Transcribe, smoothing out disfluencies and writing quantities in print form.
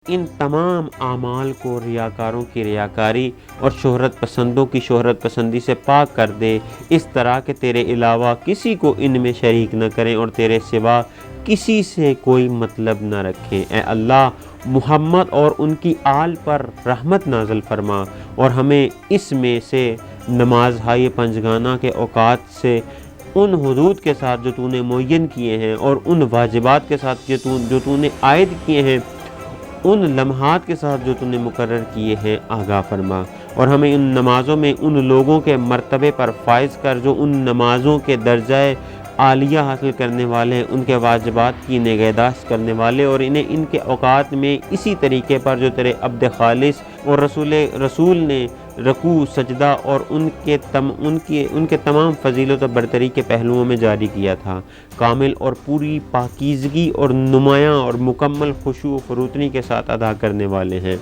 ان تمام اعمال کو ریاکاروں کی ریاکاری اور شہرت پسندوں کی شہرت پسندی سے پاک کر دے، اس طرح کہ تیرے علاوہ کسی کو ان میں شریک نہ کریں اور تیرے سوا کسی سے کوئی مطلب نہ رکھیں۔ اے اللہ، محمد اور ان کی آل پر رحمت نازل فرما اور ہمیں اس میں سے نماز ہائے پنجگانہ کے اوقات سے ان حدود کے ساتھ جو تو نے معین کیے ہیں اور ان واجبات کے ساتھ جو تو نے عائد کیے ہیں، ان لمحات کے ساتھ جو تو نے مقرر کیے ہیں آگاہ فرما، اور ہمیں ان نمازوں میں ان لوگوں کے مرتبے پر فائز کر جو ان نمازوں کے درجہ عالیہ حاصل کرنے والے ہیں، ان کے واجبات کی نگہداشت کرنے والے، اور انہیں ان کے اوقات میں اسی طریقے پر جو تیرے عبد خالص اور رسول نے رکوع، سجدہ اور ان کے تمام فضیلت و برتری کے پہلوؤں میں جاری کیا تھا، کامل اور پوری پاکیزگی اور نمایاں اور مکمل خشوع و فروتنی کے ساتھ ادا کرنے والے ہیں۔